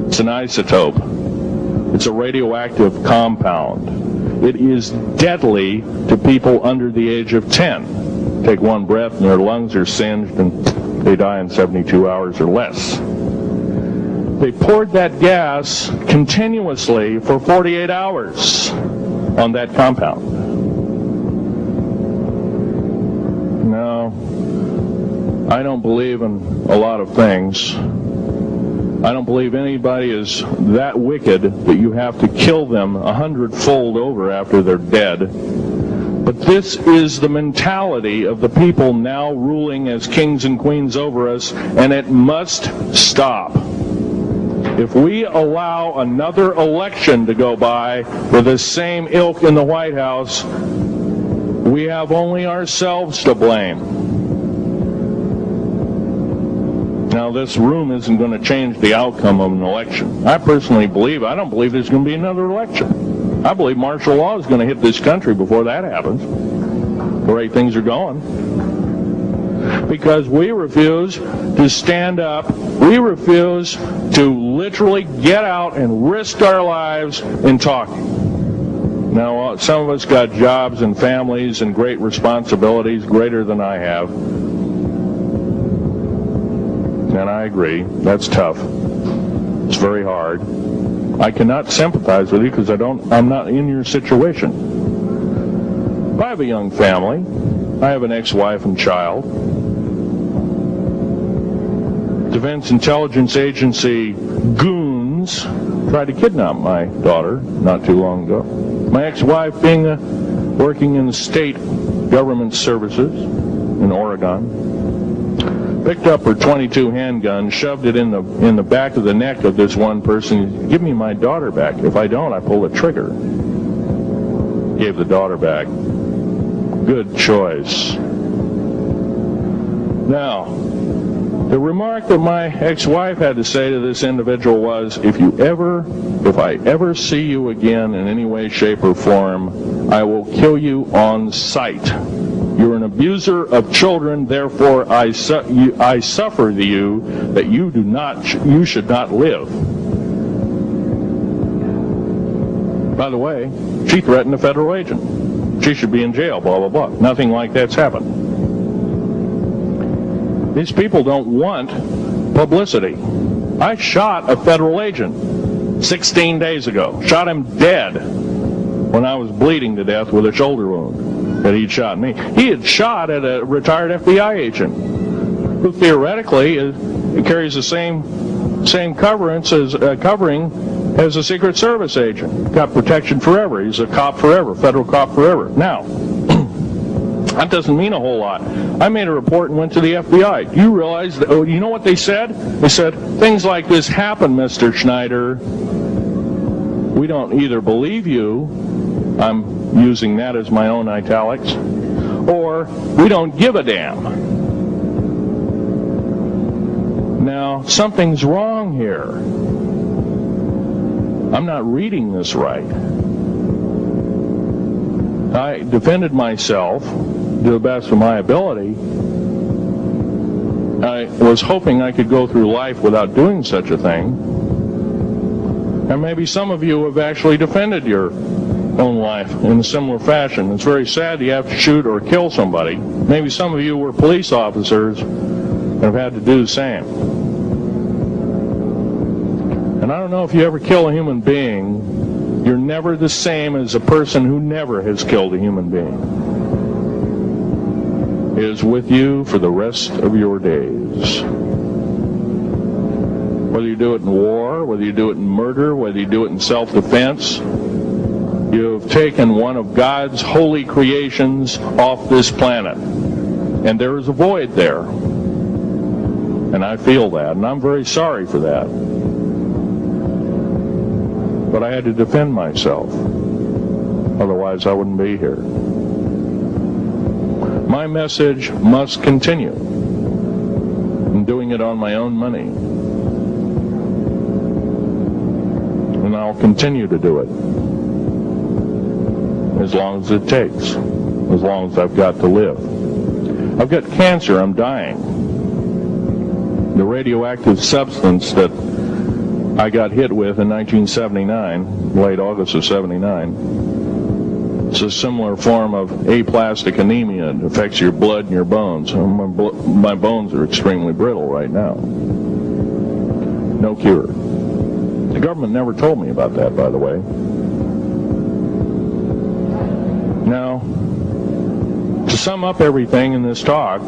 It's an isotope. It's a radioactive compound. It is deadly to people under the age of 10. Take one breath and their lungs are singed and they die in 72 hours or less. They poured that gas continuously for 48 hours on that compound. No, I don't believe in a lot of things, I don't believe anybody is that wicked that you have to kill them 100-fold over after they're dead. But this is the mentality of the people now ruling as kings and queens over us, and it must stop. If we allow another election to go by with the same ilk in the White House, we have only ourselves to blame. Now, this room isn't going to change the outcome of an election. I personally I don't believe there's going to be another election. I believe martial law is going to hit this country before that happens, the way things are going. Because we refuse to stand up, we refuse to literally get out and risk our lives in talking. Now, some of us got jobs and families and great responsibilities, greater than I have. And I agree, that's tough. It's very hard. I cannot sympathize with you because I'm not in your situation. I have a young family. I have an ex-wife and child. Defense Intelligence Agency goons tried to kidnap my daughter not too long ago. My ex-wife, working in the state government services in Oregon, picked up her .22 handgun, shoved it in the back of the neck of this one person. Give me my daughter back. If I don't, I pull the trigger. Gave the daughter back. Good choice. Now, the remark that my ex-wife had to say to this individual was, if I ever see you again in any way, shape, or form, I will kill you on sight. You're an abuser of children, therefore I suffer to you that you should not live. By the way, she threatened a federal agent. She should be in jail, blah, blah, blah. Nothing like that's happened. These people don't want publicity. I shot a federal agent 16 days ago. Shot him dead when I was bleeding to death with a shoulder wound that he'd shot me. He had shot at a retired FBI agent who theoretically carries the same covering as a Secret Service agent. Got protection forever. He's a cop forever, federal cop forever. Now, that doesn't mean a whole lot. I made a report and went to the FBI. You realize that, you know what they said? They said, things like this happen, Mr. Schneider. We don't either believe you, I'm using that as my own italics, or we don't give a damn. Now, something's wrong here. I'm not reading this right. I defended myself to the best of my ability. I was hoping I could go through life without doing such a thing. And maybe some of you have actually defended your own life in a similar fashion. It's very sad you have to shoot or kill somebody. Maybe some of you were police officers and have had to do the same. And I don't know if you ever kill a human being, you're never the same as a person who never has killed a human being. It is with you for the rest of your days. Whether you do it in war, whether you do it in murder, whether you do it in self-defense, you have taken one of God's holy creations off this planet. And there is a void there. And I feel that, and I'm very sorry for that. But I had to defend myself. Otherwise, I wouldn't be here. My message must continue. I'm doing it on my own money. And I'll continue to do it. As long as it takes. As long as I've got to live. I've got cancer. I'm dying. The radioactive substance that I got hit with in 1979, late August of 79, it's a similar form of aplastic anemia. It affects your blood and your bones. My bones are extremely brittle right now. No cure. The government never told me about that, by the way. Now, to sum up everything in this talk,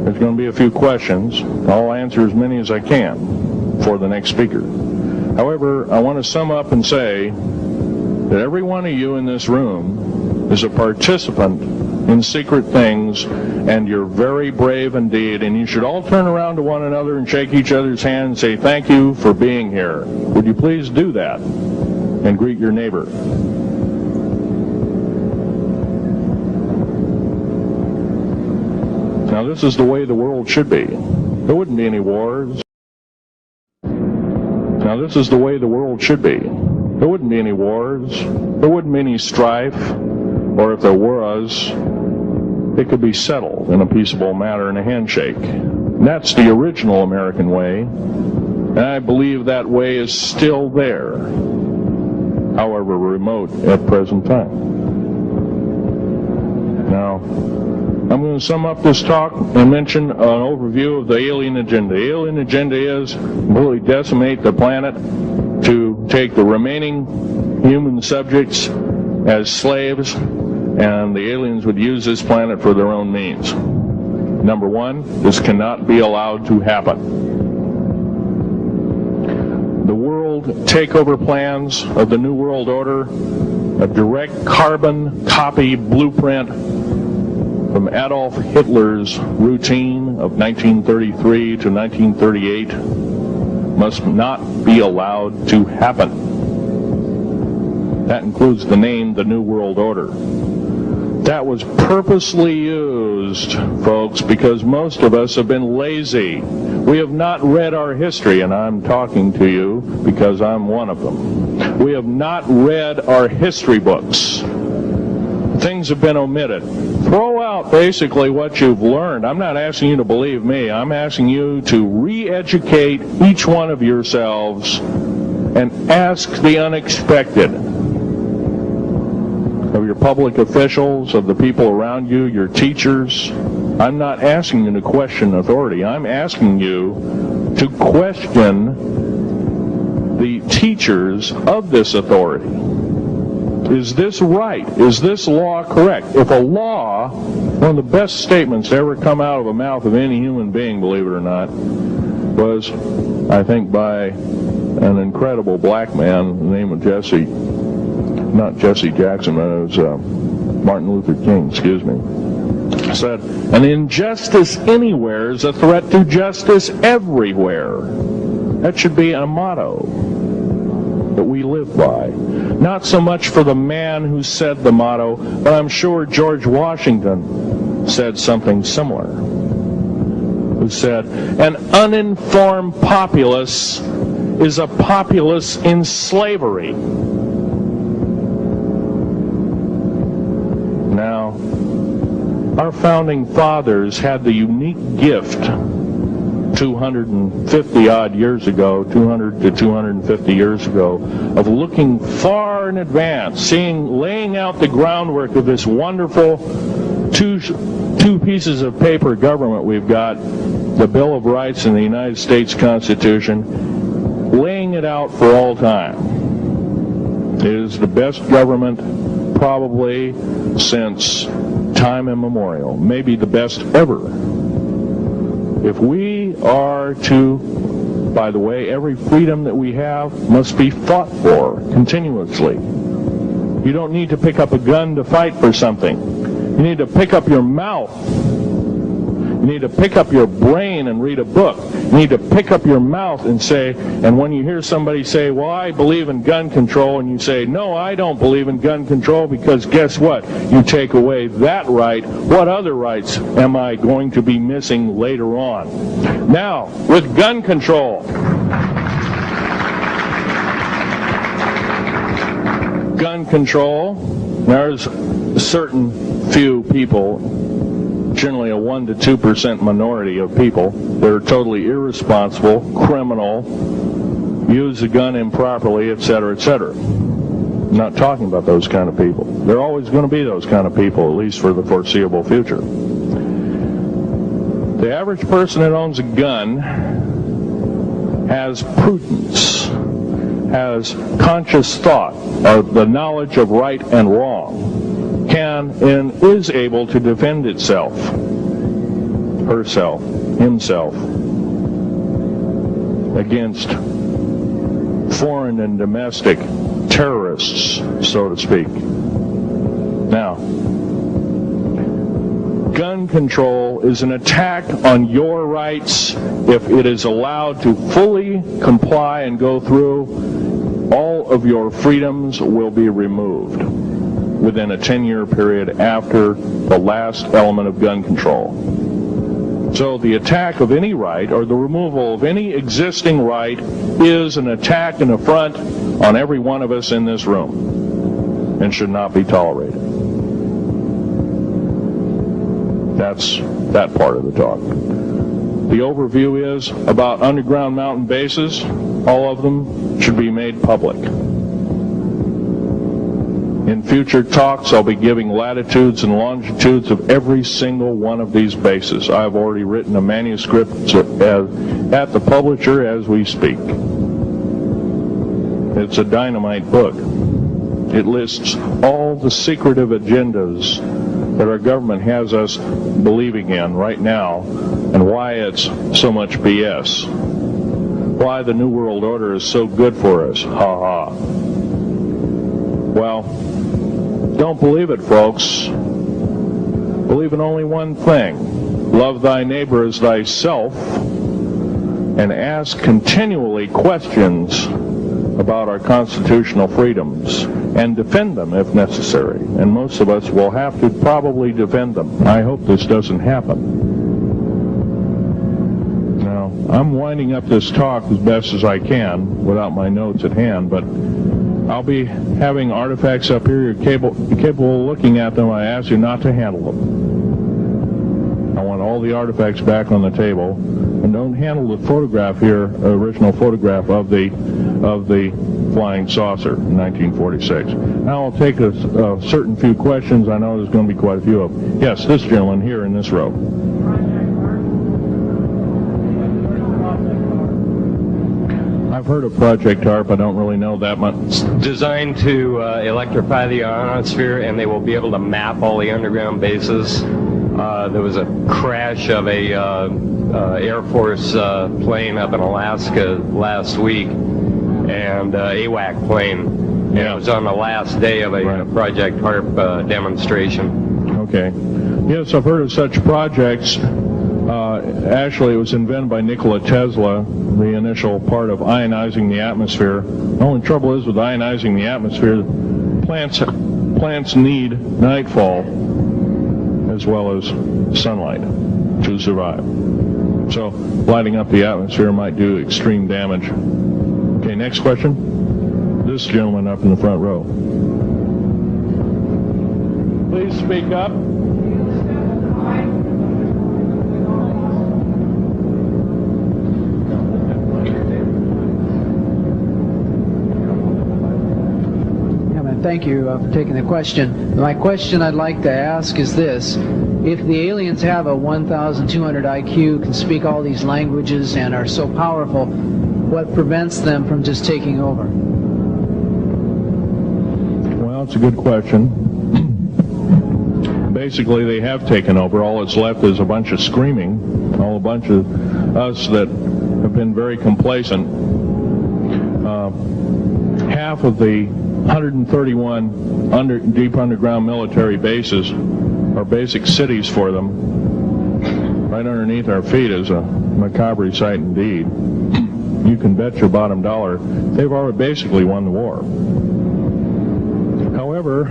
There's going to be a few questions. I'll answer as many as I can for the next speaker. However, I want to sum up and say that every one of you in this room is a participant in secret things, and you're very brave indeed, and you should all turn around to one another and shake each other's hand and say thank you for being here. Would you please do that and greet your neighbor? Now, this is the way the world should be. There wouldn't be any wars. Now, this is the way the world should be. There wouldn't be any wars. There wouldn't be any strife. Or if there was, it could be settled in a peaceable manner in a handshake. And that's the original American way. And I believe that way is still there, however remote at present time. Now, I'm going to sum up this talk and mention an overview of the alien agenda. The alien agenda is really decimate the planet, to take the remaining human subjects as slaves, and the aliens would use this planet for their own means. Number one, this cannot be allowed to happen. The world takeover plans of the New World Order, a direct carbon copy blueprint from Adolf Hitler's routine of 1933 to 1938, must not be allowed to happen. That includes the name, the New World Order. That was purposely used, folks, because most of us have been lazy. We have not read our history, and I'm talking to you because I'm one of them. We have not read our history books. Things have been omitted. Throw out basically what you've learned. I'm not asking you to believe me. I'm asking you to re-educate each one of yourselves and ask the unexpected of your public officials, of the people around you, your teachers. I'm not asking you to question authority. I'm asking you to question the teachers of this authority. Is this right? Is this law correct? If a law, one of the best statements to ever come out of the mouth of any human being, believe it or not, was, I think, by an incredible black man, the name of Jesse, not Jesse Jackson, but it was Martin Luther King, excuse me, said, an injustice anywhere is a threat to justice everywhere. That should be a motto that we live by. Not so much for the man who said the motto, but I'm sure George Washington said something similar. Who said, an uninformed populace is a populace in slavery. Now, our founding fathers had the unique gift 250 odd years ago, 200 to 250 years ago, of looking far in advance, laying out the groundwork of this wonderful two pieces of paper government we've got, the Bill of Rights and the United States Constitution, laying it out for all time. It is the best government probably since time immemorial, maybe the best ever. If we are to, by the way, every freedom that we have must be fought for continuously. You don't need to pick up a gun to fight for something. You need to pick up your mouth. You need to pick up your brain and read a book. You need to pick up your mouth and say, and when you hear somebody say, well, I believe in gun control, and you say, no, I don't believe in gun control, because guess what? You take away that right. What other rights am I going to be missing later on? Now, with gun control, there's a certain few people, generally a 1 to 2% minority of people, that are totally irresponsible, criminal, use the gun improperly, etc., etc. I'm not talking about those kind of people. There are always going to be those kind of people, at least for the foreseeable future. The average person that owns a gun has prudence, has conscious thought of the knowledge of right and wrong, can and is able to defend itself. herself, himself, against foreign and domestic terrorists, so to speak. Now, gun control is an attack on your rights. If it is allowed to fully comply and go through, all of your freedoms will be removed within a 10-year period after the last element of gun control. So the attack of any right, or the removal of any existing right, is an attack and affront on every one of us in this room and should not be tolerated. That's that part of the talk. The overview is about underground mountain bases. All of them should be made public. In future talks, I'll be giving latitudes and longitudes of every single one of these bases. I've already written a manuscript at the publisher as we speak. It's a dynamite book. It lists all the secretive agendas that our government has us believing in right now, and why it's so much BS. Why the New World Order is so good for us. Ha ha. Well, don't believe it, folks. Believe in only one thing. Love thy neighbor as thyself, and ask continually questions about our constitutional freedoms, and defend them if necessary. And most of us will have to probably defend them. I hope this doesn't happen. Now, I'm winding up this talk as best as I can without my notes at hand, but I'll be having artifacts up here. You're capable of looking at them. I ask you not to handle them. I want all the artifacts back on the table, and don't handle the photograph here, original photograph of the flying saucer in 1946. Now I'll take a certain few questions. I know there's going to be quite a few of them. Yes, this gentleman here in this row. I've heard of Project HARP. I don't really know that much. It's designed to electrify the ionosphere, and they will be able to map all the underground bases. There was a crash of a Air Force plane up in Alaska last week, and AWAC plane. Yeah. It was on the last day of a Project HARP demonstration. Okay. Yes, I've heard of such projects. Actually, it was invented by Nikola Tesla, the initial part of ionizing the atmosphere. The only trouble is with ionizing the atmosphere, plants need nightfall as well as sunlight to survive. So lighting up the atmosphere might do extreme damage. Okay, next question. This gentleman up in the front row. Please speak up. Thank you for taking the question. My question I'd like to ask is this. If the aliens have a 1,200 IQ, can speak all these languages, and are so powerful, what prevents them from just taking over? Well, it's a good question. Basically, they have taken over. All that's left is a bunch of screaming, a bunch of us that have been very complacent. Half of the 131 deep underground military bases are basic cities for them. Right underneath our feet is a macabre sight indeed. You can bet your bottom dollar they've already basically won the war. However,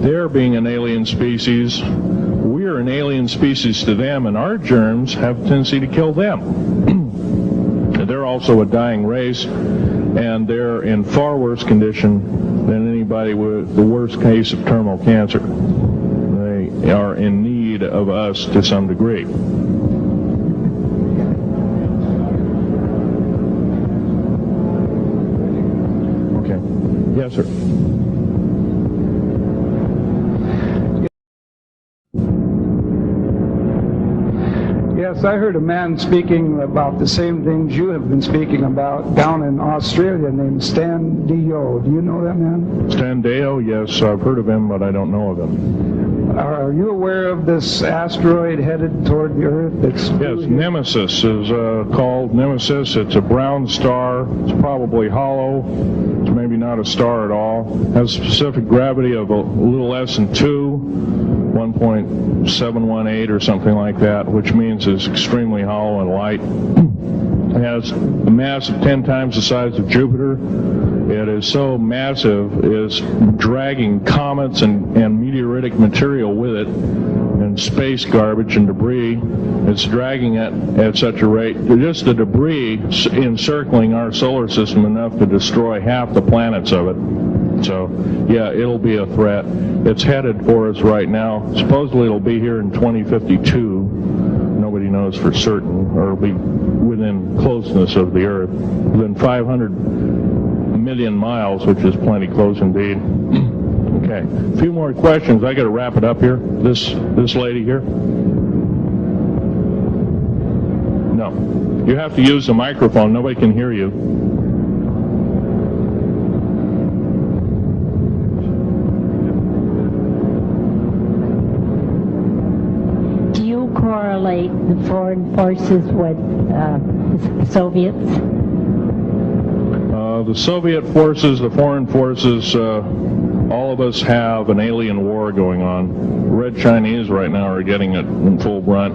they're being an alien species, we're an alien species to them, and our germs have a tendency to kill them. They're also a dying race, and they're in far worse condition than anybody with the worst case of terminal cancer. They are in need of us to some degree. Okay. Yes, sir. Yes, I heard a man speaking about the same things you have been speaking about down in Australia named Stan Deyo. Do you know that man? Stan Deyo, yes, I've heard of him, but I don't know of him. Are you aware of this asteroid headed toward the Earth? Yes, Nemesis is called Nemesis. It's a brown star. It's probably hollow. It's maybe not a star at all. Has a specific gravity of a little less than 2, 1.718 or something like that, which means it's extremely hollow and light. It has a mass of 10 times the size of Jupiter. It is so massive, it's dragging comets and meteoritic material with it, and space garbage and debris. It's dragging it at such a rate. Just the debris encircling our solar system enough to destroy half the planets of it. So, yeah, it'll be a threat. It's headed for us right now. Supposedly it'll be here in 2052. Nobody knows for certain, or it'll be within closeness of the Earth, within 500 million miles, which is plenty close indeed. Okay, a few more questions. I got to wrap it up here. This lady here. No, you have to use the microphone. Nobody can hear you. Do you correlate the foreign forces with the Soviets? The Soviet forces, the foreign forces, all of us have an alien war going on. The Red Chinese right now are getting it in full brunt.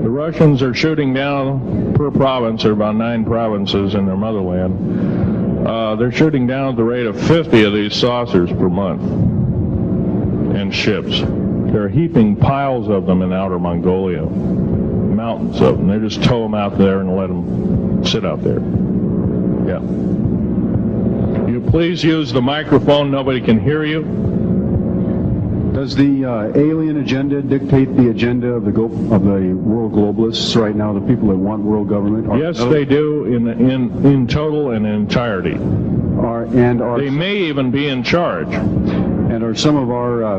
The Russians are shooting down per province. There are about 9 provinces in their motherland. They're shooting down at the rate of 50 of these saucers per month, and ships. They're heaping piles of them in outer Mongolia, mountains of them. They just tow them out there and let them sit out there. Yeah. You please use the microphone. Nobody can hear you. Does the alien agenda dictate the agenda of the world globalists right now? The people that want world government? Yes, they do in total and entirety. They may even be in charge. And are some of our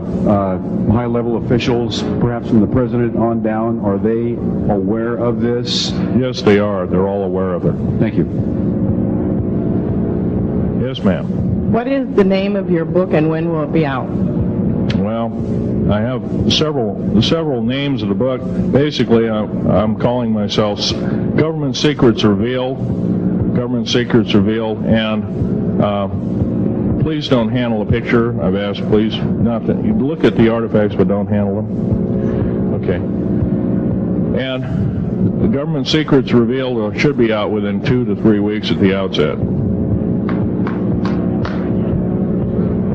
high-level officials, perhaps from the president on down, are they aware of this? Yes, they are. They're all aware of it. Thank you. Yes, ma'am. What is the name of your book and when will it be out? Well, I have several names of the book. Basically, I'm calling myself Government Secrets Revealed. Government Secrets Revealed, and please don't handle a picture. I've asked, please, not that you look at the artifacts, but don't handle them. Okay. And the Government Secrets Revealed should be out within 2 to 3 weeks at the outset.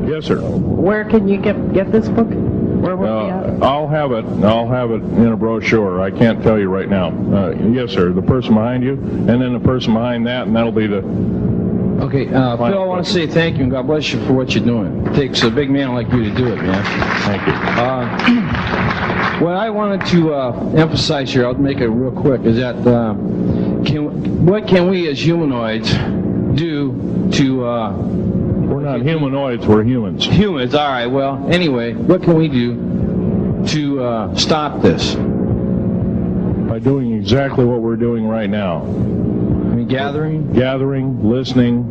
Yes, sir. Where can you get this book? Where will it be out? I'll have it in a brochure. I can't tell you right now. Yes, sir. The person behind you, and then the person behind that, and that'll be the... Okay, Phil, I want to say thank you and God bless you for what you're doing. It takes a big man like you to do it, man. Thank you. What I wanted to emphasize here, I'll make it real quick, is that what can we as humanoids do to... we're not humanoids, we're humans. Humans, all right. Well, anyway, what can we do to stop this? By doing exactly what we're doing right now. Gathering, listening,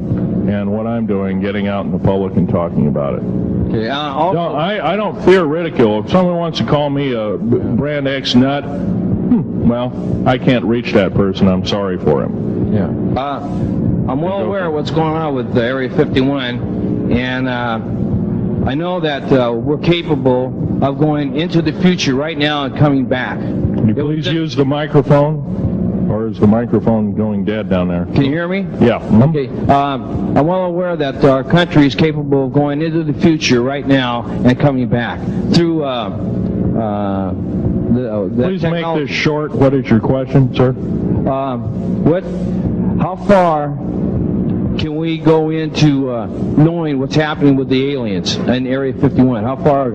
and what I'm doing, getting out in the public and talking about it. Okay. I don't fear ridicule. If someone wants to call me a brand X nut, well, I can't reach that person. I'm sorry for him. Yeah. I'm well aware of what's going on with Area 51, and I know that we're capable of going into the future right now and coming back. Can you please use the microphone? Or is the microphone going dead down there? Can you hear me? Yeah. Okay. I'm well aware that our country is capable of going into the future right now and coming back through the Please make this short. What is your question, sir? How far can we go into knowing what's happening with the aliens in Area 51? How far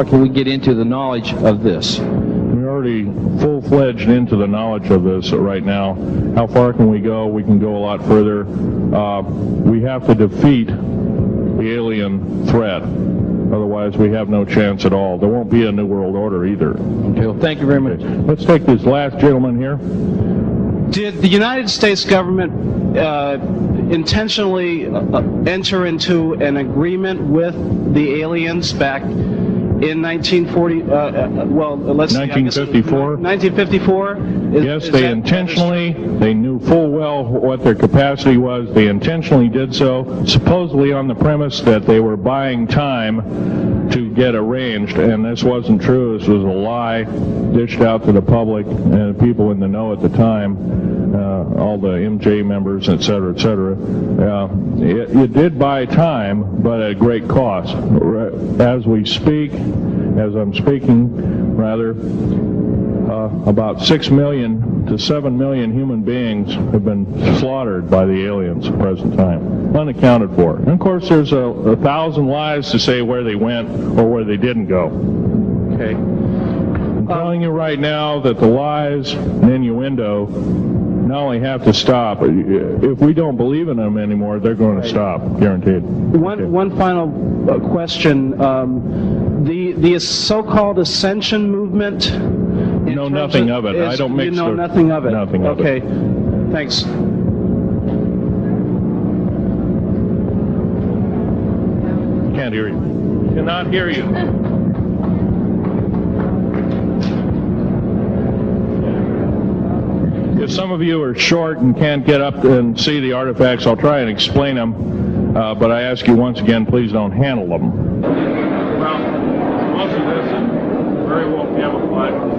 can we get into the knowledge of this? We're already full-fledged into the knowledge of this right now. How far can we go? We can go a lot further. We have to defeat the alien threat. Otherwise, we have no chance at all. There won't be a new world order either. Okay, well, thank you very much. Let's take this last gentleman here. Did the United States government intentionally enter into an agreement with the aliens back in 1940? Let's see, 1954? 1954? Yes, they intentionally, they knew full well what their capacity was. They intentionally did so, supposedly on the premise that they were buying time to get arranged, and this wasn't true. This was a lie dished out to the public and people in the know at the time, all the MJ members, et cetera, et cetera. It did buy time, but at a great cost. As we speak, as I'm speaking, rather, about 6 million to 7 million human beings have been slaughtered by the aliens at the present time, unaccounted for. And of course, there's 1,000 lies to say where they went or where they didn't go. Okay. I'm telling you right now that the lies and innuendo not only have to stop, if we don't believe in them anymore, they're going to stop, guaranteed. One final question. The so-called ascension movement. Know nothing of it. I don't mix. You know nothing of it. Nothing of it. Okay. Thanks. Can't hear you. Cannot hear you. If some of you are short and can't get up and see the artifacts, I'll try and explain them. But I ask you once again, please don't handle them. Well, most of this is very well camouflaged.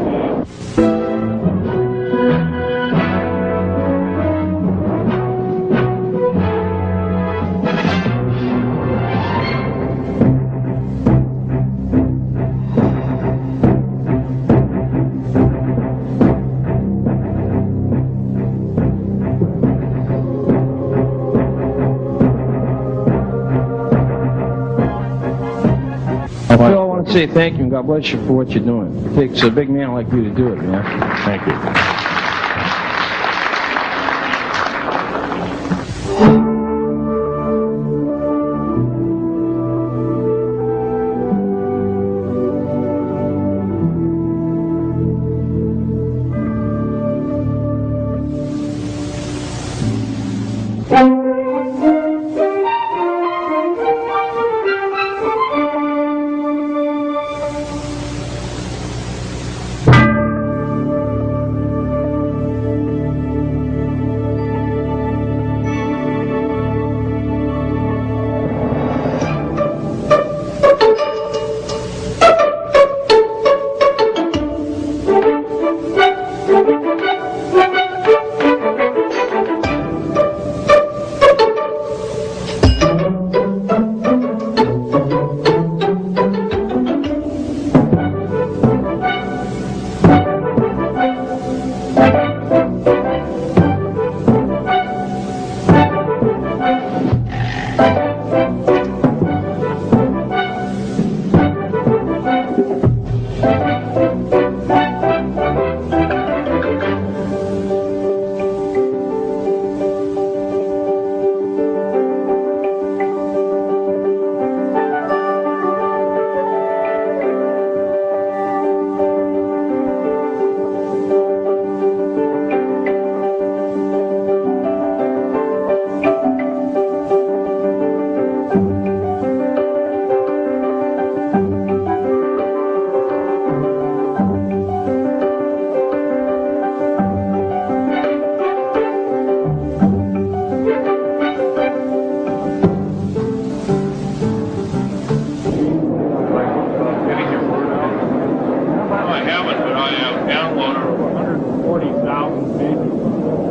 Phil, I want to say thank you and God bless you for what you're doing. It takes a big man like you to do it, man. Thank you. I haven't, but I have downloaded 140,000 pages.